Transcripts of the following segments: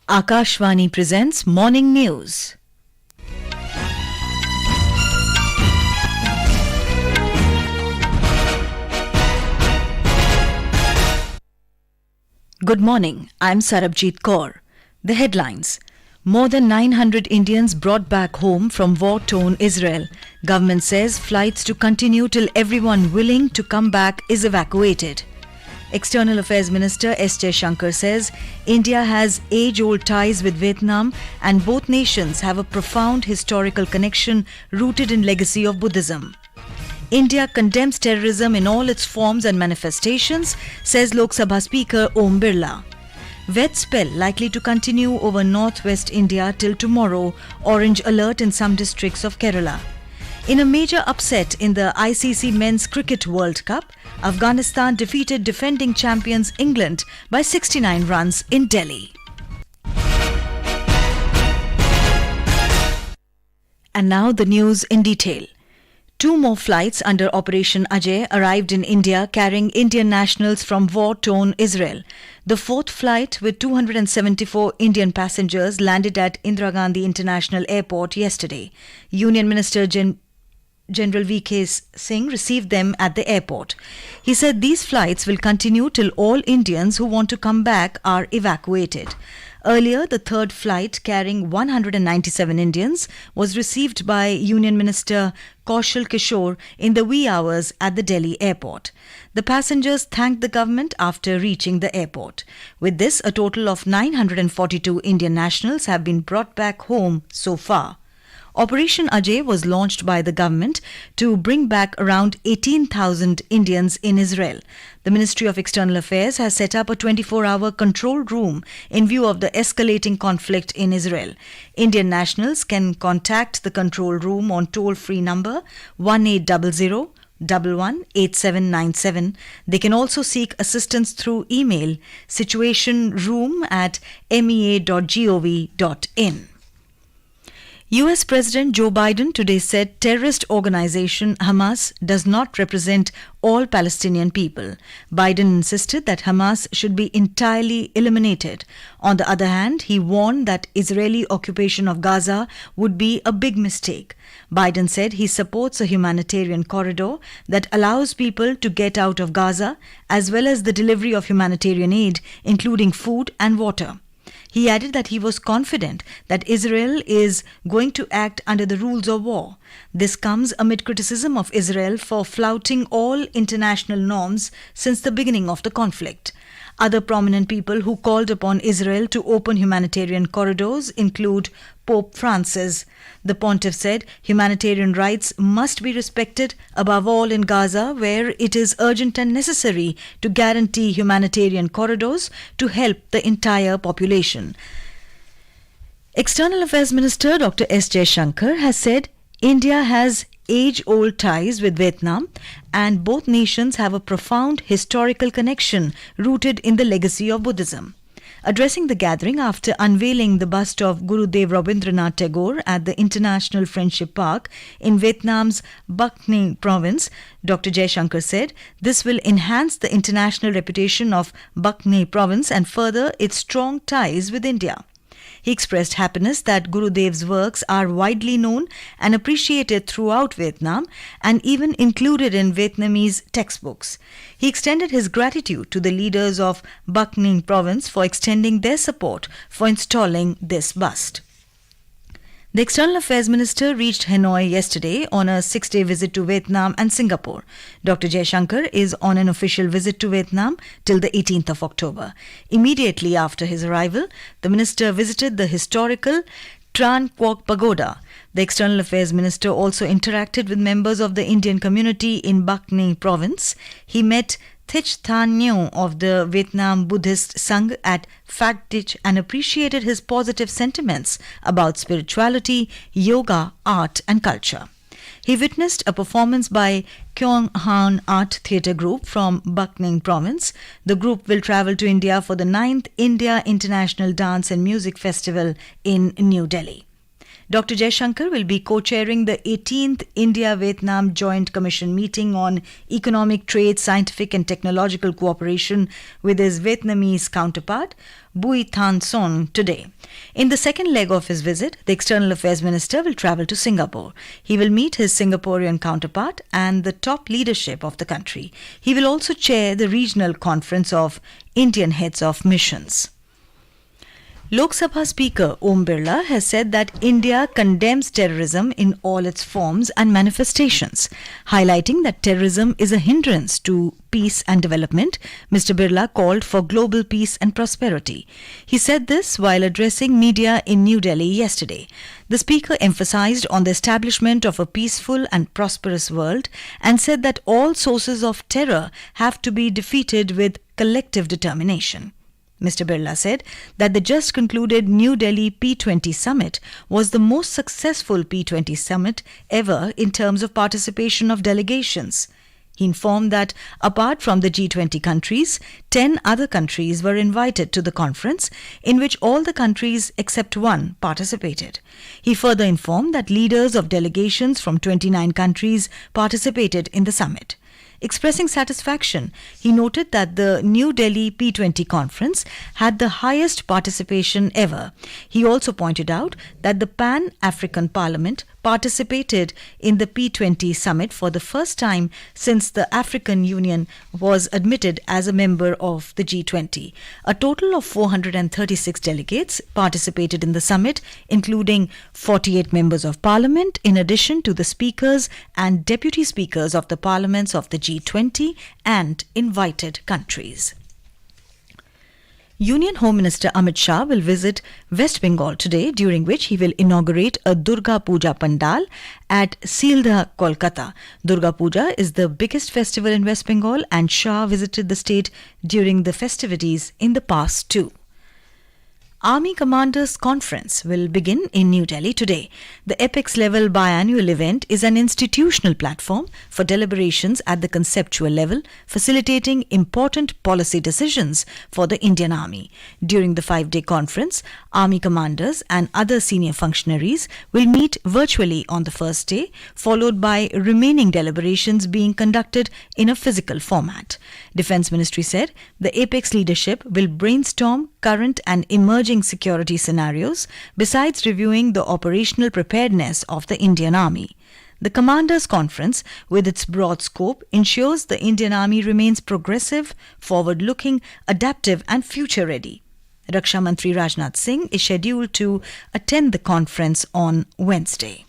Akashvani presents Morning News. Good morning, I'm Sarabjit Kaur. The headlines. More than 900 Indians brought back home from war-torn Israel. Government says flights to continue till everyone willing to come back is evacuated. External Affairs Minister S Jaishankar says India has age-old ties with Vietnam and both nations have a profound historical connection rooted in legacy of Buddhism. India condemns terrorism in all its forms and manifestations, says Lok Sabha Speaker Birla. Wet spell likely to continue over northwest India till tomorrow, orange alert in some districts of Kerala. In a major upset in the ICC Men's Cricket World Cup, Afghanistan defeated defending champions England by 69 runs in Delhi. And now the news in detail. Two more flights under Operation Ajay arrived in India carrying Indian nationals from war-torn Israel. The fourth flight with 274 Indian passengers landed at Indira Gandhi International Airport yesterday. Union Minister General V.K. Singh received them at the airport. He said these flights will continue till all Indians who want to come back are evacuated. Earlier, the third flight carrying 197 Indians was received by Union Minister Kaushal Kishore in the wee hours at the Delhi airport. The passengers thanked the government after reaching the airport. With this, a total of 942 Indian nationals have been brought back home so far. Operation Ajay was launched by the government to bring back around 18,000 Indians in Israel. The Ministry of External Affairs has set up a 24-hour control room in view of the escalating conflict in Israel. Indian nationals can contact the control room on toll-free number 1800 118797. They can also seek assistance through email situationroom@mea.gov.in. US President Joe Biden today said terrorist organization Hamas does not represent all Palestinian people. Biden insisted that Hamas should be entirely eliminated. On the other hand, he warned that Israeli occupation of Gaza would be a big mistake. Biden said he supports a humanitarian corridor that allows people to get out of Gaza, as well as the delivery of humanitarian aid, including food and water. He added that he was confident that Israel is going to act under the rules of war. This comes amid criticism of Israel for flouting all international norms since the beginning of the conflict. Other prominent people who called upon Israel to open humanitarian corridors include Pope Francis. The pontiff said humanitarian rights must be respected above all in Gaza, where it is urgent and necessary to guarantee humanitarian corridors to help the entire population. External Affairs Minister Dr. S Jaishankar has said India has age-old ties with Vietnam and both nations have a profound historical connection rooted in the legacy of Buddhism. Addressing the gathering after unveiling the bust of Gurudev Rabindranath Tagore at the International Friendship Park in Vietnam's Bac Ninh province, Dr. Jaishankar said this will enhance the international reputation of Bac Ninh province and further its strong ties with India. He expressed happiness that Gurudev's works are widely known and appreciated throughout Vietnam and even included in Vietnamese textbooks. He extended his gratitude to the leaders of Bac Ninh province for extending their support for installing this bust. The External Affairs Minister reached Hanoi yesterday on a 6-day visit to Vietnam and Singapore. Dr. Jaishankar is on an official visit to Vietnam till the 18th of October. Immediately after his arrival, the minister visited the historical Tran Quoc Pagoda. The External Affairs Minister also interacted with members of the Indian community in Bac Ninh province. He met Thich Thanh Nho of the Vietnam Buddhist Sangh at Phat Dich and appreciated his positive sentiments about spirituality, yoga, art and culture. He witnessed a performance by Kyong Han Art Theatre Group from Bac Ninh province. The group will travel to India for the 9th India International Dance and Music Festival in New Delhi. Dr. Jaishankar will be co-chairing the 18th India-Vietnam Joint Commission meeting on economic, trade, scientific and technological cooperation with his Vietnamese counterpart, Bui Thanh Son, today. In the second leg of his visit, the External Affairs Minister will travel to Singapore. He will meet his Singaporean counterpart and the top leadership of the country. He will also chair the regional conference of Indian heads of missions. Lok Sabha Speaker Om Birla has said that India condemns terrorism in all its forms and manifestations. Highlighting that terrorism is a hindrance to peace and development, Mr. Birla called for global peace and prosperity. He said this while addressing media in New Delhi yesterday. The Speaker emphasized on the establishment of a peaceful and prosperous world and said that all sources of terror have to be defeated with collective determination. Mr. Birla said that the just concluded New Delhi P20 summit was the most successful P20 summit ever in terms of participation of delegations. He informed that apart from the G20 countries, 10 other countries were invited to the conference, in which all the countries except one participated. He further informed that leaders of delegations from 29 countries participated in the summit. Expressing satisfaction, he noted that the New Delhi P20 conference had the highest participation ever. He also pointed out that the Pan-African Parliament participated in the P20 summit for the first time since the African Union was admitted as a member of the G20. A total of 436 delegates participated in the summit, including 48 members of parliament, in addition to the speakers and deputy speakers of the parliaments of the G20 and invited countries. Union Home Minister Amit Shah will visit West Bengal today, during which he will inaugurate a Durga Puja Pandal at Sealdah, Kolkata. Durga Puja is the biggest festival in West Bengal, and Shah visited the state during the festivities in the past too. Army Commanders Conference will begin in New Delhi today. The apex-level biannual event is an institutional platform for deliberations at the conceptual level, facilitating important policy decisions for the Indian Army. During the 5-day conference, Army commanders and other senior functionaries will meet virtually on the first day, followed by remaining deliberations being conducted in a physical format. Defence Ministry said the apex leadership will brainstorm current and emerging security scenarios, besides reviewing the operational preparedness of the Indian Army. The Commanders' Conference, with its broad scope, ensures the Indian Army remains progressive, forward-looking, adaptive and future-ready. Raksha Mantri Rajnath Singh is scheduled to attend the conference on Wednesday.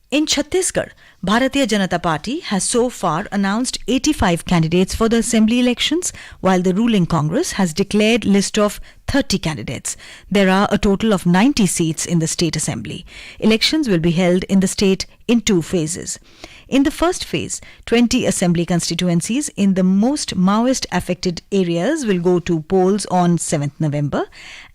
In Chhattisgarh, Bharatiya Janata Party has so far announced 85 candidates for the assembly elections, while the ruling Congress has declared list of 30 candidates. There are a total of 90 seats in the state assembly. Elections will be held in the state in 2 phases. In the first phase, 20 assembly constituencies in the most Maoist-affected areas will go to polls on 7th November,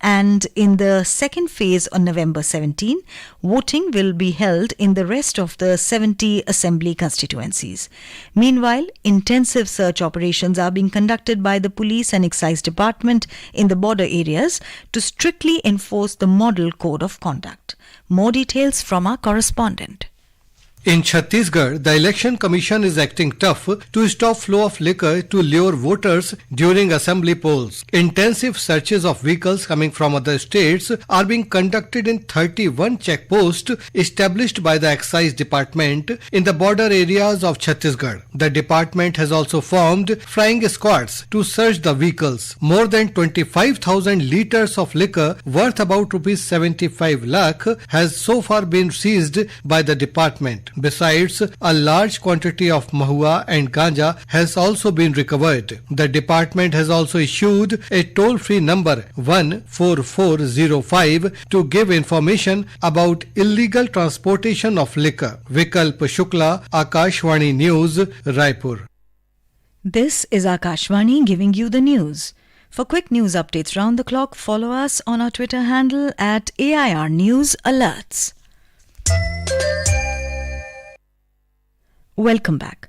and in the second phase on November 17, voting will be held in the rest of the 70 assembly constituencies. Meanwhile, intensive search operations are being conducted by the police and excise department in the border areas to strictly enforce the model code of conduct. More details from our correspondent. In Chhattisgarh, the Election Commission is acting tough to stop flow of liquor to lure voters during assembly polls. Intensive searches of vehicles coming from other states are being conducted in 31 checkposts established by the Excise Department in the border areas of Chhattisgarh. The department has also formed flying squads to search the vehicles. More than 25,000 litres of liquor worth about Rs 75 lakh has so far been seized by the department. Besides, a large quantity of mahua and ganja has also been recovered. The department has also issued a toll-free number 14405 to give information about illegal transportation of liquor. Vikalp Shukla, Akashvani News, Raipur. This is Akashvani giving you the news. For quick news updates round the clock, follow us on our Twitter handle at AIR News Alerts. Welcome back.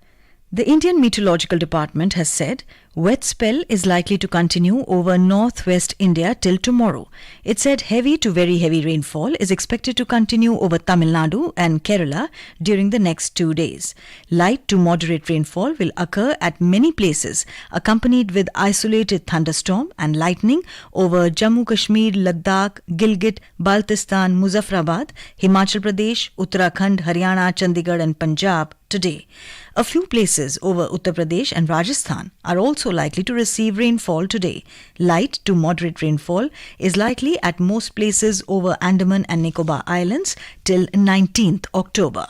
The Indian Meteorological Department has said wet spell is likely to continue over northwest India till tomorrow. It said heavy to very heavy rainfall is expected to continue over Tamil Nadu and Kerala during the next 2 days. Light to moderate rainfall will occur at many places, accompanied with isolated thunderstorm and lightning over Jammu Kashmir, Ladakh, Gilgit, Baltistan, Muzaffarabad, Himachal Pradesh, Uttarakhand, Haryana, Chandigarh and Punjab today. A few places over Uttar Pradesh and Rajasthan are also likely to receive rainfall today. Light to moderate rainfall is likely at most places over Andaman and Nicobar Islands till 19th October.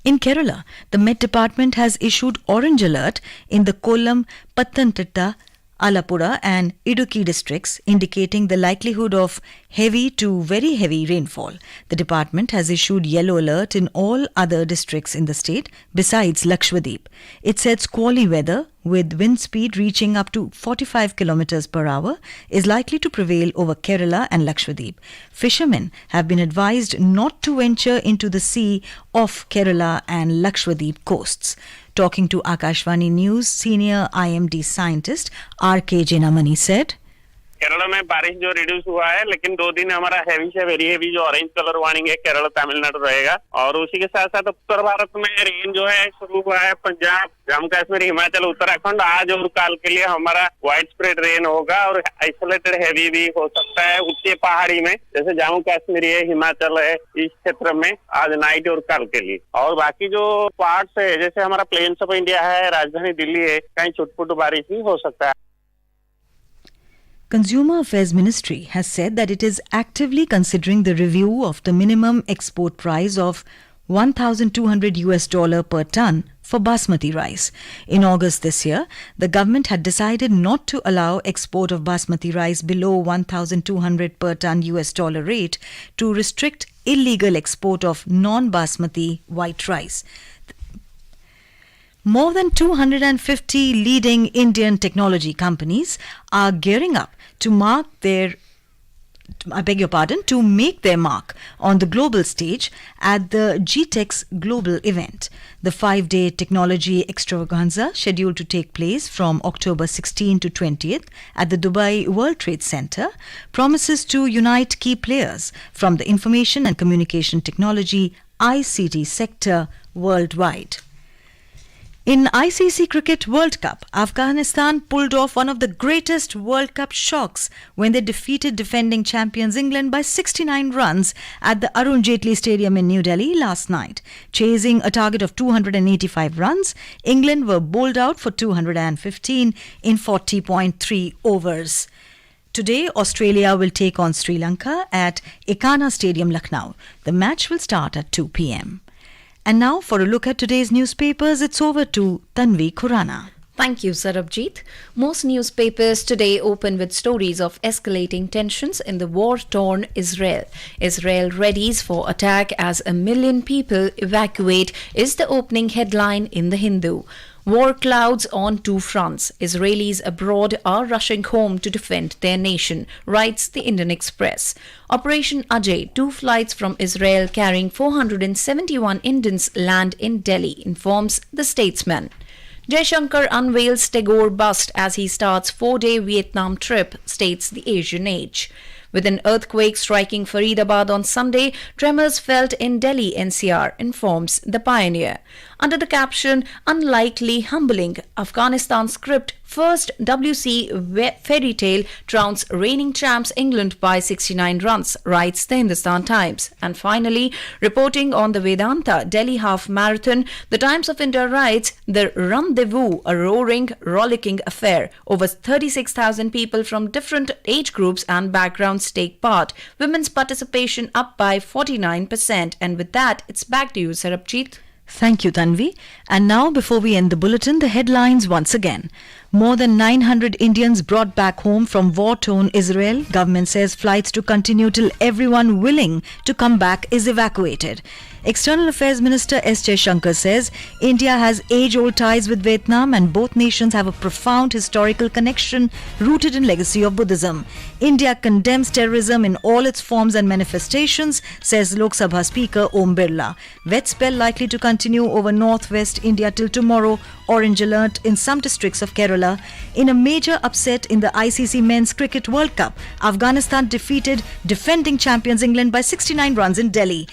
In Kerala, the Met Department has issued orange alert in the Kollam, Pattanamthitta, Alappuzha and Idukki districts, indicating the likelihood of heavy to very heavy rainfall. The department has issued yellow alert in all other districts in the state besides Lakshadweep. It said squally weather with wind speed reaching up to 45 kilometers per hour is likely to prevail over Kerala and Lakshadweep. Fishermen have been advised not to venture into the sea off Kerala and Lakshadweep coasts. Talking to Akashvani News, senior IMD scientist R.K. Jenamani said, Kerala में बारिश जो reduce हुआ है, लेकिन 2 दिन हमारा heavy से very heavy जो ऑरेंज कलर वार्निंग है केरला तमिलनाडु रहेगा। और उसी के साथ साथ उत्तर भारत में रेन जो है शुरू हुआ है पंजाब, जम्मू कश्मीर, हिमाचल, उत्तराखंड। आज और कल के लिए हमारा वाइड स्प्रेड रेन होगा और आइसोलेटेड हैवी भी हो सकता है ऊंचे पहाड़ी में, जैसे जम्मू कश्मीर है, हिमाचल है, इस क्षेत्र में आज नाइट और कल के लिए। और बाकी जो पार्ट्स है, जैसे हमारा प्लेन्स ऑफ इंडिया है, राजधानी दिल्ली है, कहीं छुटपुट बारिश भी हो सकता है। Consumer Affairs Ministry has said that it is actively considering the review of the minimum export price of $1,200 per ton for basmati rice. In August this year, the government had decided not to allow export of basmati rice below $1,200 per ton $, rate to restrict illegal export of non-basmati white rice. More than 250 leading Indian technology companies are gearing up to to make their mark on the global stage at the GTEx Global event. The 5-day technology extravaganza, scheduled to take place from October 16 to 20th at the Dubai World Trade Center, promises to unite key players from the information and communication technology ICT sector worldwide. In ICC Cricket World Cup, Afghanistan pulled off one of the greatest World Cup shocks when they defeated defending champions England by 69 runs at the Arun Jaitley Stadium in New Delhi last night. Chasing a target of 285 runs, England were bowled out for 215 in 40.3 overs. Today, Australia will take on Sri Lanka at Ekana Stadium, Lucknow. The match will start at 2 p.m. And now, for a look at today's newspapers, it's over to Tanvi Khurana. Thank you, Sarabjit. Most newspapers today open with stories of escalating tensions in the war-torn Israel. Israel readies for attack as 1 million people evacuate is the opening headline in The Hindu. War clouds on 2 fronts. Israelis abroad are rushing home to defend their nation, writes the Indian Express. Operation Ajay, 2 flights from Israel carrying 471 Indians land in Delhi, informs the Statesman. Jaishankar unveils Tagore bust as he starts 4-day Vietnam trip, states the Asian Age. With an earthquake striking Faridabad on Sunday, tremors felt in Delhi NCR, informs the Pioneer. Under the caption, Unlikely Humbling, Afghanistan script, first WC fairy tale trounced reigning champs England by 69 runs, writes the Hindustan Times. And finally, reporting on the Vedanta Delhi Half Marathon, the Times of India writes, the rendezvous, a roaring, rollicking affair. Over 36,000 people from different age groups and backgrounds take part. Women's participation up by 49%. And with that, it's back to you, Sarabjit. Thank you, Tanvi. And now, before we end the bulletin, the headlines once again. More than 900 Indians brought back home from war-torn Israel. Government says flights to continue till everyone willing to come back is evacuated. External Affairs Minister S Jaishankar says India has age-old ties with Vietnam and both nations have a profound historical connection rooted in legacy of Buddhism. India condemns terrorism in all its forms and manifestations, says Lok Sabha Speaker Birla. Wet spell likely to continue over northwest India till tomorrow. Orange alert in some districts of Kerala. In a major upset in the ICC Men's Cricket World Cup, Afghanistan defeated defending champions England by 69 runs in Delhi.